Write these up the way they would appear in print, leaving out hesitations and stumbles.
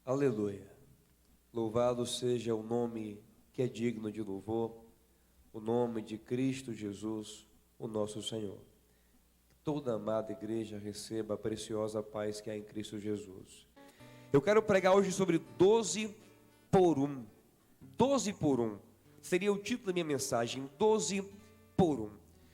Aleluia. Louvado seja o nome que é digno de louvor, o nome de Cristo Jesus, o nosso Senhor. Toda amada igreja receba a preciosa paz que há em Cristo Jesus. Eu quero pregar hoje sobre 12 por 1. 12 por 1. Seria o título da minha mensagem, 12 por 1.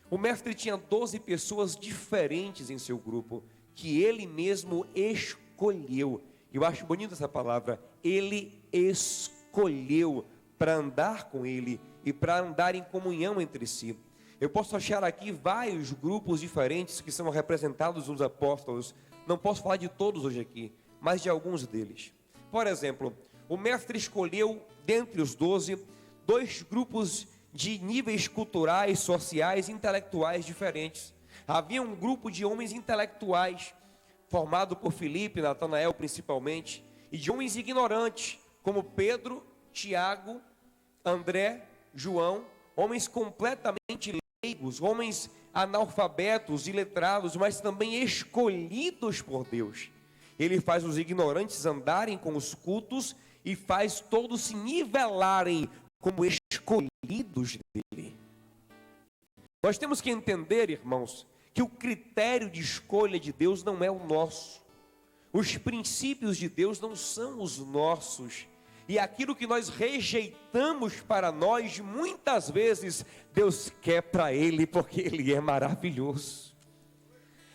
O mestre tinha 12 pessoas diferentes em seu grupo, que ele mesmo escolheu. Eu acho bonita essa palavra, ele escolheu para andar com ele e para andar em comunhão entre si. Eu posso achar aqui vários grupos diferentes que são representados nos apóstolos. Não posso falar de todos hoje aqui, mas de alguns deles. Por exemplo, o mestre escolheu dentre os 12, dois grupos de níveis culturais, sociais e intelectuais diferentes. Havia um grupo de homens intelectuais, formado por Filipe, Natanael principalmente, e de homens ignorantes, como Pedro, Tiago, André, João, homens completamente leigos, homens analfabetos, iletrados, mas também escolhidos por Deus. Ele faz os ignorantes andarem com os cultos e faz todos se nivelarem como escolhidos dele. Nós temos que entender, irmãos, que o critério de escolha de Deus não é o nosso. Os princípios de Deus não são os nossos. E aquilo que nós rejeitamos para nós, muitas vezes, Deus quer para Ele, porque Ele é maravilhoso.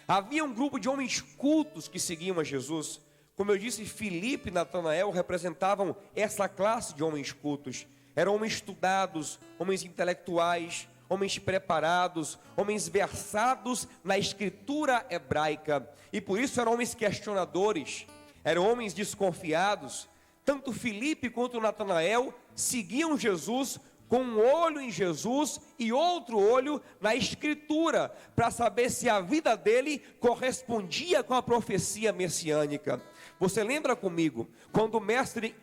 Havia um grupo de homens cultos que seguiam a Jesus. Como eu disse, Filipe e Natanael representavam essa classe de homens cultos. Eram homens estudados, homens intelectuais, homens preparados, homens versados na escritura hebraica, e por isso eram homens questionadores, eram homens desconfiados. Tanto Filipe quanto Natanael seguiam Jesus com um olho em Jesus e outro olho na escritura, para saber se a vida dele correspondia com a profecia messiânica. Você lembra comigo, quando o mestre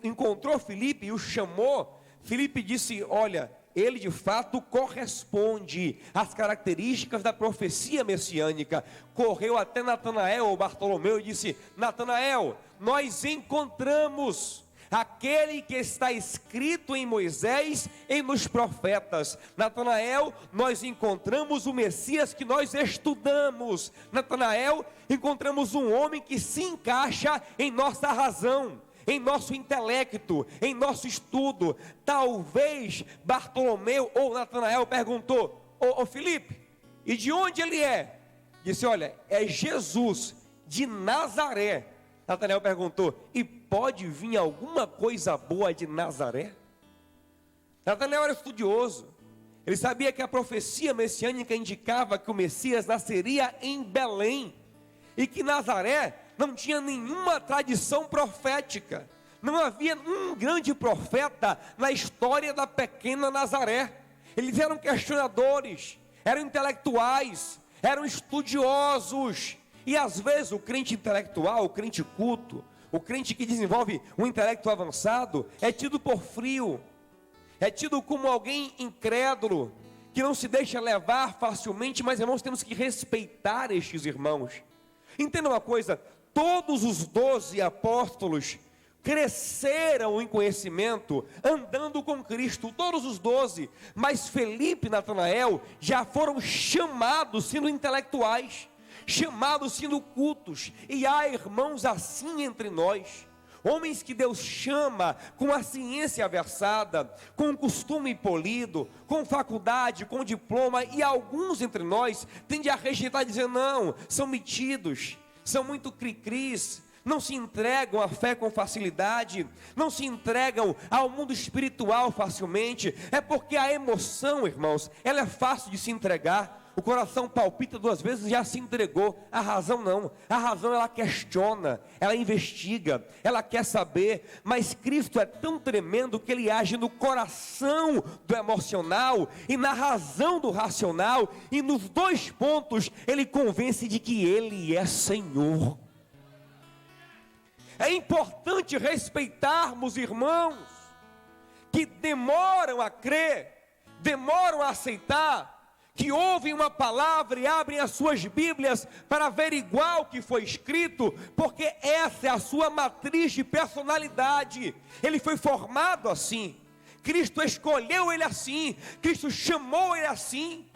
encontrou Filipe e o chamou, Filipe disse: olha, ele de fato corresponde às características da profecia messiânica. Correu até Natanael, ou Bartolomeu, e disse: Natanael, nós encontramos aquele que está escrito em Moisés e nos profetas. Natanael, nós encontramos o Messias que nós estudamos. Natanael, encontramos um homem que se encaixa em nossa razão, em nosso intelecto, em nosso estudo. Talvez Bartolomeu ou Natanael perguntou: ô Filipe, e de onde ele é? Disse: olha, é Jesus de Nazaré. Natanael perguntou: e pode vir alguma coisa boa de Nazaré? Natanael era estudioso. Ele sabia que a profecia messiânica indicava que o Messias nasceria em Belém, e que Nazaré não tinha nenhuma tradição profética. Não havia um grande profeta na história da pequena Nazaré. Eles eram questionadores, eram intelectuais, eram estudiosos. E às vezes o crente intelectual, o crente culto, o crente que desenvolve um intelecto avançado, é tido por frio, é tido como alguém incrédulo, que não se deixa levar facilmente. Mas irmãos, temos que respeitar estes irmãos. Entenda uma coisa: todos os 12 apóstolos cresceram em conhecimento, andando com Cristo, todos os 12, mas Felipe e Natanael já foram chamados sendo intelectuais, chamados sendo cultos. E há irmãos assim entre nós, homens que Deus chama com a ciência versada, com o costume polido, com faculdade, com diploma, e alguns entre nós tendem a rejeitar, dizendo: não, são metidos, são muito cri-cris, não se entregam à fé com facilidade, não se entregam ao mundo espiritual facilmente. É porque a emoção, irmãos, ela é fácil de se entregar. O coração palpita 2 vezes, já se entregou. A razão não. A razão, ela questiona, ela investiga, ela quer saber. Mas Cristo é tão tremendo que Ele age no coração do emocional e na razão do racional. E nos 2 pontos Ele convence de que Ele é Senhor. É importante respeitarmos irmãos que demoram a crer, demoram a aceitar que ouvem uma palavra e abrem as suas Bíblias para averiguar o que foi escrito, porque essa é a sua matriz de personalidade. Ele foi formado assim, Cristo escolheu ele assim, Cristo chamou ele assim.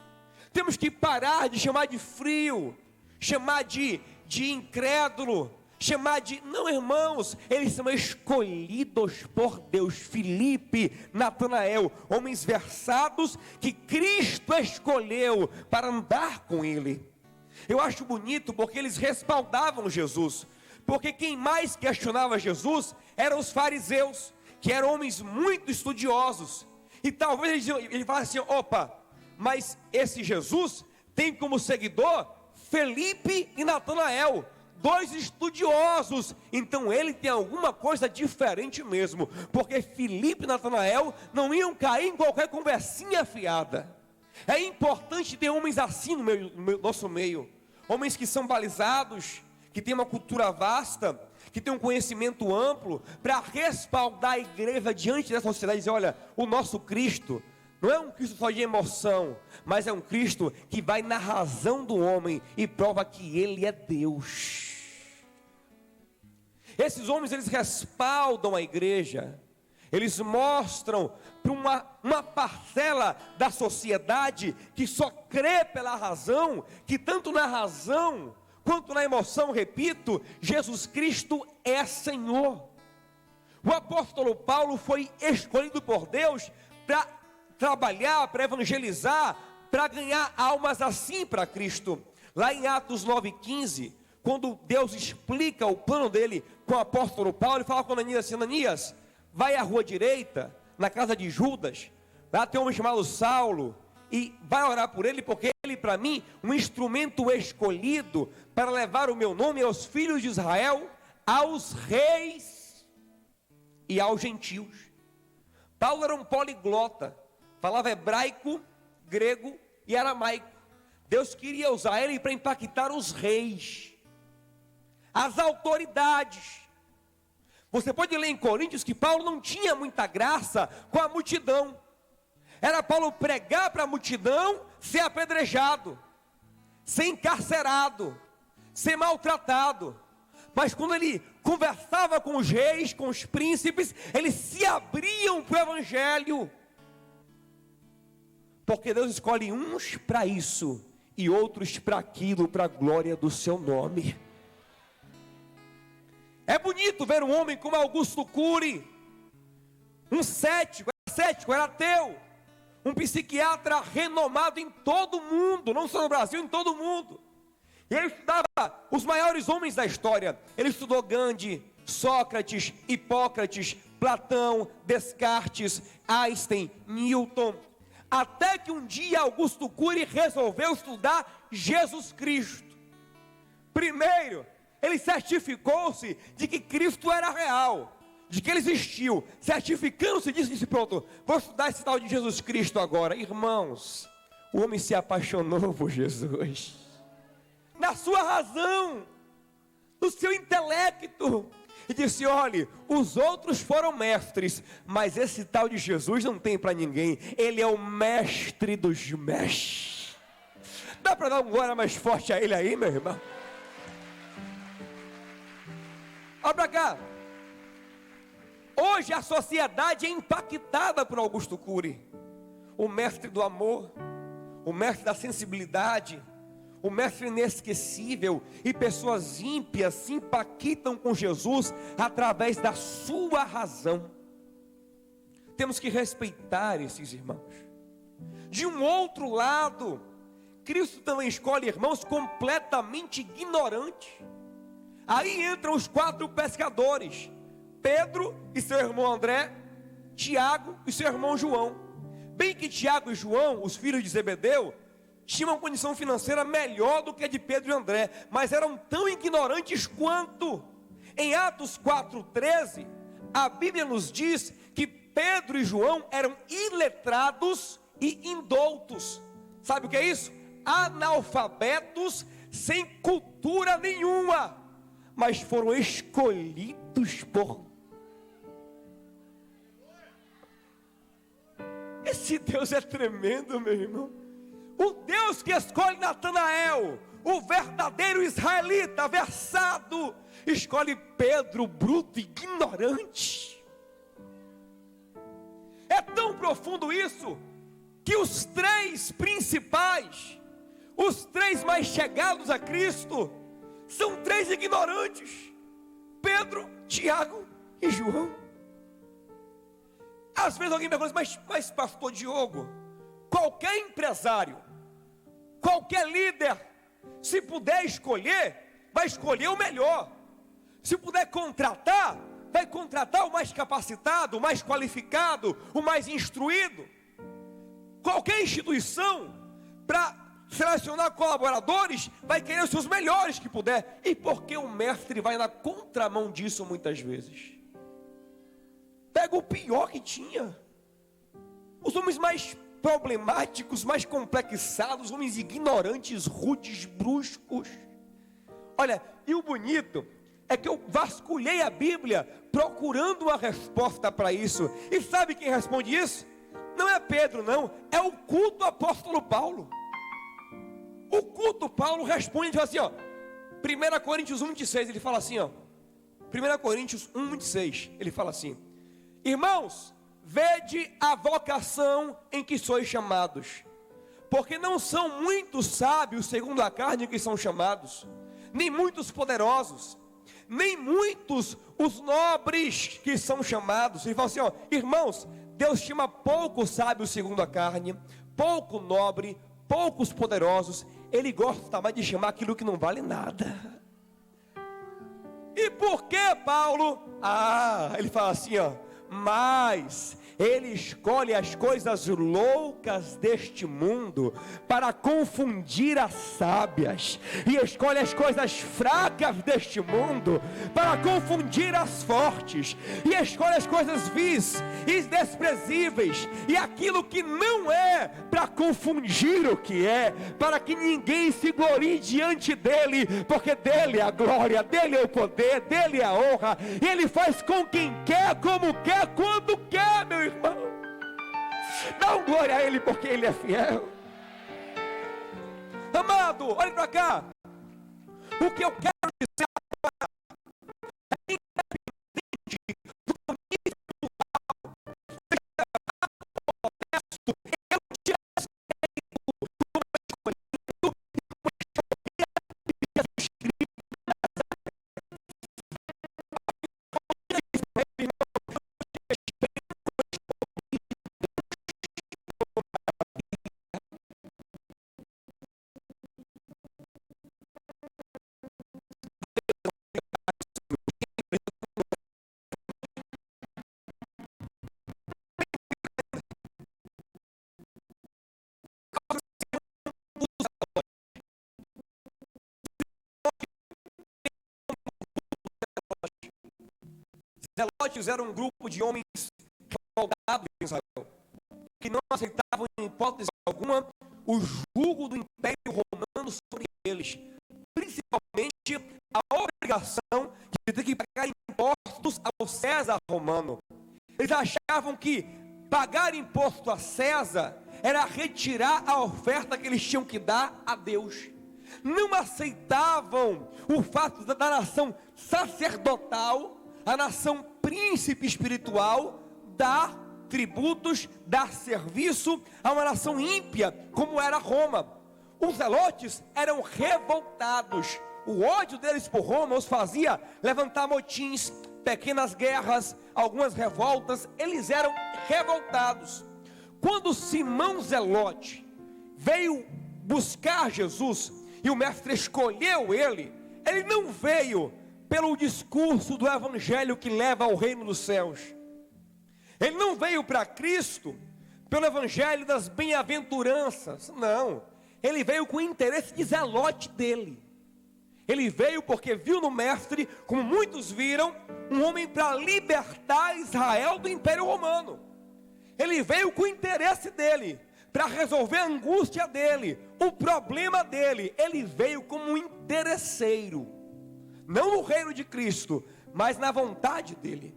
Temos que parar de chamar de frio, chamar de incrédulo, chamar de... Não, irmãos, eles são escolhidos por Deus. Filipe, Natanael, homens versados que Cristo escolheu para andar com ele. Eu acho bonito porque eles respaldavam Jesus, porque quem mais questionava Jesus eram os fariseus, que eram homens muito estudiosos. E talvez ele falasse assim: opa, mas esse Jesus tem como seguidor Felipe e Natanael, dois estudiosos, então ele tem alguma coisa diferente mesmo, porque Felipe e Natanael não iam cair em qualquer conversinha fiada. É importante ter homens assim no nosso meio, homens que são balizados, que têm uma cultura vasta, que têm um conhecimento amplo, para respaldar a igreja diante da sociedade e dizer: olha, o nosso Cristo não é um Cristo só de emoção, mas é um Cristo que vai na razão do homem e prova que Ele é Deus. Esses homens, eles respaldam a igreja, eles mostram para uma parcela da sociedade que só crê pela razão, que tanto na razão quanto na emoção, repito, Jesus Cristo é Senhor. O apóstolo Paulo foi escolhido por Deus para trabalhar, para evangelizar, para ganhar almas assim para Cristo. Lá em Atos 9,15, quando Deus explica o plano dele com o apóstolo Paulo, ele fala com Ananias assim: Ananias, vai à rua direita, na casa de Judas, lá tem um homem chamado Saulo, e vai orar por ele, porque ele para mim, um instrumento escolhido para levar o meu nome aos filhos de Israel, aos reis e aos gentios. Paulo era um poliglota, falava hebraico, grego e aramaico. Deus queria usar ele para impactar os reis, as autoridades. Você pode ler em Coríntios que Paulo não tinha muita graça com a multidão. Era Paulo pregar para a multidão, ser apedrejado, ser encarcerado, ser maltratado. Mas quando ele conversava com os reis, com os príncipes, eles se abriam para o evangelho. Porque Deus escolhe uns para isso e outros para aquilo, para a glória do seu nome. É bonito ver um homem como Augusto Cury, um cético, era ateu, um psiquiatra renomado em todo o mundo, não só no Brasil, em todo o mundo. E ele estudava os maiores homens da história. Ele estudou Gandhi, Sócrates, Hipócrates, Platão, Descartes, Einstein, Newton. Até que um dia Augusto Cury resolveu estudar Jesus Cristo. Primeiro, ele certificou-se de que Cristo era real, de que ele existiu. Certificando-se disso, disse: pronto, vou estudar esse tal de Jesus Cristo agora. Irmãos, o homem se apaixonou por Jesus, na sua razão, no seu intelecto, e disse: olhe, os outros foram mestres, mas esse tal de Jesus não tem para ninguém. Ele é o mestre dos mestres. Dá para dar um glória mais forte a ele aí, meu irmão? Olha para cá. Hoje a sociedade é impactada por Augusto Cury, o mestre do amor, o mestre da sensibilidade, o mestre inesquecível. E pessoas ímpias se impactam com Jesus através da sua razão. Temos que respeitar esses irmãos. De um outro lado, Cristo também escolhe irmãos completamente ignorantes. Aí entram os 4 pescadores: Pedro e seu irmão André, Tiago e seu irmão João. Bem que Tiago e João, os filhos de Zebedeu, tinham uma condição financeira melhor do que a de Pedro e André, mas eram tão ignorantes quanto. Em Atos 4,13, a Bíblia nos diz que Pedro e João eram iletrados e indoutos. Sabe o que é isso? Analfabetos, sem cultura nenhuma, mas foram escolhidos por... Esse Deus é tremendo, meu irmão. O Deus que escolhe Natanael, o verdadeiro israelita, versado, escolhe Pedro, bruto, ignorante. É tão profundo isso, que os três principais, os três mais chegados a Cristo, são três ignorantes: Pedro, Tiago e João. Às vezes alguém me pergunta, mas pastor Diogo, qualquer empresário, qualquer líder, se puder escolher, vai escolher o melhor. Se puder contratar, vai contratar o mais capacitado, o mais qualificado, o mais instruído. Qualquer instituição, para selecionar colaboradores, vai querer os melhores que puder. E por que o mestre vai na contramão disso muitas vezes? Pega o pior que tinha, os homens mais problemáticos, mais complexados, homens ignorantes, rudes, bruscos. Olha, e o bonito é que eu vasculhei a Bíblia procurando uma resposta para isso. E sabe quem responde isso? Não é Pedro, não, é o culto apóstolo Paulo. O culto Paulo responde assim, ó, 1 Coríntios 1,26, ele fala assim, ó, 1 Coríntios 1,26, ele fala assim: irmãos, vede a vocação em que sois chamados, porque não são muitos sábios segundo a carne que são chamados, nem muitos poderosos, nem muitos os nobres que são chamados. Ele fala assim, ó, irmãos, Deus chama poucos sábios segundo a carne, pouco nobre, poucos poderosos. Ele gosta mais de chamar aquilo que não vale nada. E por que, Paulo? Ele fala assim, ó, mas ele escolhe as coisas loucas deste mundo para confundir as sábias, e escolhe as coisas fracas deste mundo para confundir as fortes, e escolhe as coisas vis e desprezíveis e aquilo que não é, para confundir o que é, para que ninguém se glorie diante dele, porque dele é a glória, dele é o poder, dele é a honra. E ele faz com quem quer, como quer, quando quer, meu irmão. Dá um glória a ele, porque ele é fiel. Amado, olhe para cá. O que eu quero dizer agora é independente do nível modesto, eu te aceito como escolhido, como escolhido Jesus Cristo. Zelotes era um grupo de homens revoltados em Israel, que não aceitavam em hipótese alguma o jugo do Império Romano sobre eles, principalmente a obrigação de ter que pagar impostos ao César romano. Eles achavam que pagar imposto a César era retirar a oferta que eles tinham que dar a Deus. Não aceitavam o fato da nação sacerdotal, a nação príncipe espiritual, dar tributos, dar serviço a uma nação ímpia como era Roma. Os zelotes eram revoltados. O ódio deles por Roma os fazia levantar motins, pequenas guerras, algumas revoltas. Eles eram revoltados. Quando Simão Zelote veio buscar Jesus e o mestre escolheu ele, ele não veio pelo discurso do evangelho que leva ao reino dos céus. Ele não veio para Cristo pelo evangelho das bem-aventuranças, não. Ele veio com o interesse de Zelote dele. Ele veio porque viu no mestre, como muitos viram, um homem para libertar Israel do Império Romano. Ele veio com o interesse dele, para resolver a angústia dele, o problema dele. Ele veio como um interesseiro, não no reino de Cristo, mas na vontade dele.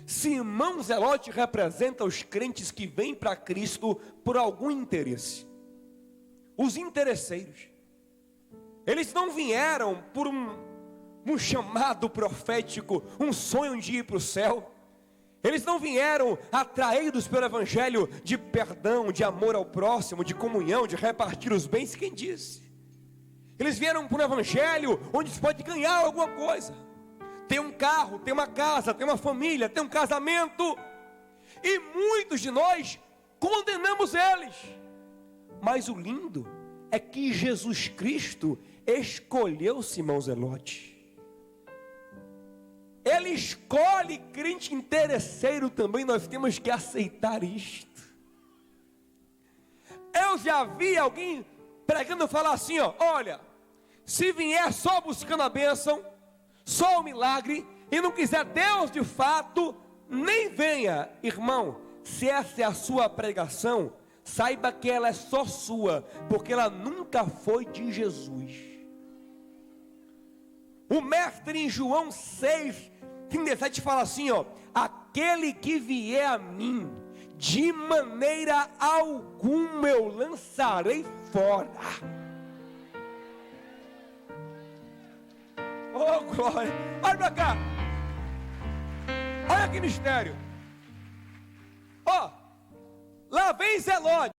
Simão Zelote representa os crentes que vêm para Cristo por algum interesse. os interesseiros. Eles não vieram por um chamado profético, um sonho de ir para o céu. Eles não vieram atraídos pelo evangelho de perdão, de amor ao próximo, de comunhão, de repartir os bens. Quem disse? Eles vieram para um evangelho onde se pode ganhar alguma coisa. Tem um carro, tem uma casa, tem uma família, tem um casamento. E muitos de nós condenamos eles. Mas o lindo é que Jesus Cristo escolheu Simão Zelote. Ele escolhe crente interesseiro também. Nós temos que aceitar isto. Eu já vi alguém pregando falar assim, olha, se vier só buscando a bênção, só o milagre, e não quiser Deus de fato, nem venha. Irmão, se essa é a sua pregação, saiba que ela é só sua, porque ela nunca foi de Jesus. O mestre em João 6:37 fala assim, aquele que vier a mim, de maneira alguma eu lançarei fora. Oh glória, olha para cá, olha que mistério. Lá vem Zelote.